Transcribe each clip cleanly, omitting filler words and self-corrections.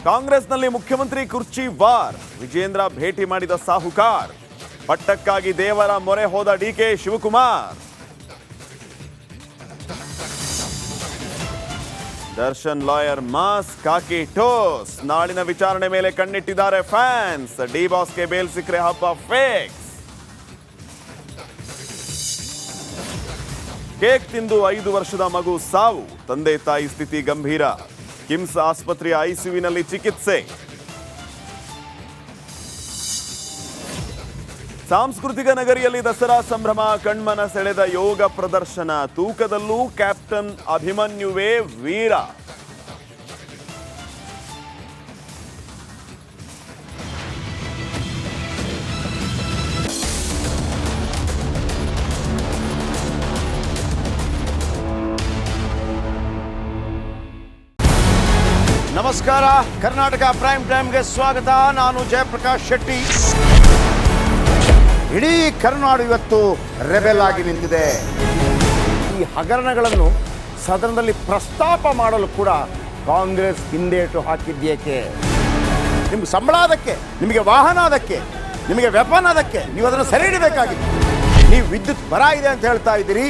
ಕಾಂಗ್ರೆಸ್ನಲ್ಲಿ ಮುಖ್ಯಮಂತ್ರಿ ಕುರ್ಚಿ ವಾರ್. ವಿಜೇಂದ್ರ ಭೇಟಿ ಮಾಡಿದ ಸಾಹುಕಾರ್. ಪಟ್ಟಕ್ಕಾಗಿ ದೇವರ ಮೊರೆ ಹೋದ ಡಿಕೆ ಶಿವಕುಮಾರ್. ದರ್ಶನ್ ಲಾಯರ್ ಮಾಸ್ ಕಾಕಿ ಟೋಸ್. ನಾಳಿನ ವಿಚಾರಣೆ ಮೇಲೆ ಕಣ್ಣಿಟ್ಟಿದ್ದಾರೆ ಫ್ಯಾನ್ಸ್. ಡಿ ಬಾಸ್ಗೆ ಬೇಲ್ ಸಿಕ್ಕರೆ ಹಬ್ಬ ಫಿಕ್ಸ್. ಕೇಕ್ ತಿಂದು 5 ವರ್ಷದ ಮಗು ಸಾವು. ತಂದೆ ತಾಯಿ ಸ್ಥಿತಿ ಗಂಭೀರ. ಕಿಮ್ಸ್ ಆಸ್ಪತ್ರೆಯ ಐಸಿಯುವಿನಲ್ಲಿ ಚಿಕಿತ್ಸೆ. ಸಾಂಸ್ಕೃತಿಕ ನಗರಿಯಲ್ಲಿ ದಸರಾ ಸಂಭ್ರಮ. ಕಣ್ಮನ ಸೆಳೆದ ಯೋಗ ಪ್ರದರ್ಶನ. ತೂಕದಲ್ಲೂ ಕ್ಯಾಪ್ಟನ್ ಅಭಿಮನ್ಯುವೇ ವೀರ. ನಮಸ್ಕಾರ, ಕರ್ನಾಟಕ ಪ್ರೈಮ್ ಟೈಮ್ಗೆ ಸ್ವಾಗತ. ನಾನು ಜಯಪ್ರಕಾಶ್ ಶೆಟ್ಟಿ. ಇಡೀ ಕರ್ನಾಡು ಇವತ್ತು ರೆಬೆಲ್ ಆಗಿ ನಿಂತಿದೆ. ಈ ಹಗರಣಗಳನ್ನು ಸದನದಲ್ಲಿ ಪ್ರಸ್ತಾಪ ಮಾಡಲು ಕೂಡ ಕಾಂಗ್ರೆಸ್ ಹಿಂದೇಟು ಹಾಕಿದ್ದೇಕೆ? ನಿಮ್ಗೆ ಸಂಬಳ ಅದಕ್ಕೆ, ನಿಮಗೆ ವಾಹನ ಅದಕ್ಕೆ, ನಿಮಗೆ ವೆಪನ್ ಅದಕ್ಕೆ. ನೀವು ಅದನ್ನು ಸೆರೆ ಹಿಡಬೇಕಾಗಿತ್ತು. ನೀವು ವಿದ್ಯುತ್ ಬರ ಇದೆ ಅಂತ ಹೇಳ್ತಾ ಇದ್ದೀರಿ.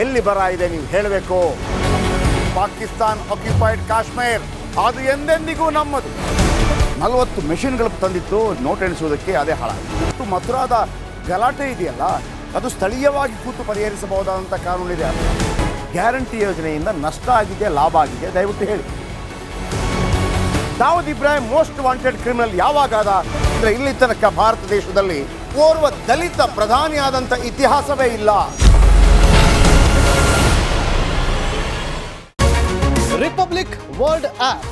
ಎಲ್ಲಿ ಬರ ಇದೆ ನೀವು ಹೇಳಬೇಕು. ಪಾಕಿಸ್ತಾನ್ ಆಕ್ಯುಪೈಡ್ ಕಾಶ್ಮೀರ್ ಅದು ಎಂದೆಂದಿಗೂ ನಮ್ಮದು. 40 ಮೆಷಿನ್ಗಳು ತಂದಿತ್ತು ನೋಟ್ ಎಣಿಸುವುದಕ್ಕೆ, ಅದೇ ಹಾಳಾಗಿದೆ. ಮಥುರಾದ ಗಲಾಟೆ ಇದೆಯಲ್ಲ, ಅದು ಸ್ಥಳೀಯವಾಗಿ ಕೂತು ಪರಿಹರಿಸಬಹುದಾದಂಥ ಕಾನೂನಿದೆ. ಗ್ಯಾರಂಟಿ ಯೋಜನೆಯಿಂದ ನಷ್ಟ ಆಗಿದೆ, ಲಾಭ ಆಗಿದೆ, ದಯವಿಟ್ಟು ಹೇಳಿ. Dawood Ibrahim most wanted criminal ಯಾವಾಗಾದ ಅಂದರೆ ಇಲ್ಲಿ ತನಕ ಭಾರತ ದೇಶದಲ್ಲಿ ಓರ್ವ ದಲಿತ ಪ್ರಧಾನಿಯಾದಂಥ ಇತಿಹಾಸವೇ ಇಲ್ಲ. ರಿಪಬ್ಲಿಕ್ ವರ್ಲ್ಡ್ ಆಪ್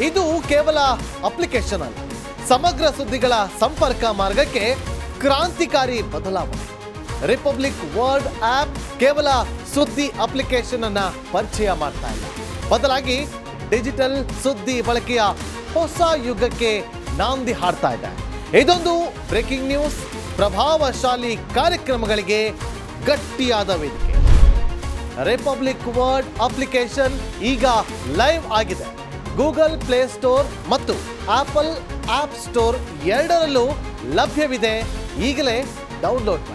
ಇದು ಕೇವಲ ಅಪ್ಲಿಕೇಶನ್ ಅಲ್ಲ, ಸಮಗ್ರ ಸುದ್ದಿಗಳ ಸಂಪರ್ಕ ಮಾರ್ಗಕ್ಕೆ ಕ್ರಾಂತಿಕಾರಿ ಬದಲಾವಣೆ. ರಿಪಬ್ಲಿಕ್ ವರ್ಲ್ಡ್ ಆಪ್ ಕೇವಲ ಸುದ್ದಿ ಅಪ್ಲಿಕೇಶನ್ ಅನ್ನ ಪರಿಚಯ ಮಾಡ್ತಾ ಇಲ್ಲ, ಬದಲಾಗಿ ಡಿಜಿಟಲ್ ಸುದ್ದಿ ಬಳಕೆಯ ಹೊಸ ಯುಗಕ್ಕೆ ನಾಂದಿ ಹಾಡ್ತಾ ಇದೆ. ಇದೊಂದು ಬ್ರೇಕಿಂಗ್ ನ್ಯೂಸ್, ಪ್ರಭಾವಶಾಲಿ ಕಾರ್ಯಕ್ರಮಗಳಿಗೆ ಗಟ್ಟಿಯಾದ ವೇದಿಕೆ. ರಿಪಬ್ಲಿಕ್ ವರ್ಲ್ಡ್ ಅಪ್ಲಿಕೇಶನ್ ಈಗ ಲೈವ್ ಆಗಿದೆ. ಗೂಗಲ್ ಪ್ಲೇ ಸ್ಟೋರ್ ಮತ್ತು ಆಪಲ್ ಆಪ್ ಸ್ಟೋರ್ ಎರಡರಲ್ಲೂ ಲಭ್ಯವಿದೆ. ಈಗಲೇ ಡೌನ್ಲೋಡ್ ಮಾಡಿ.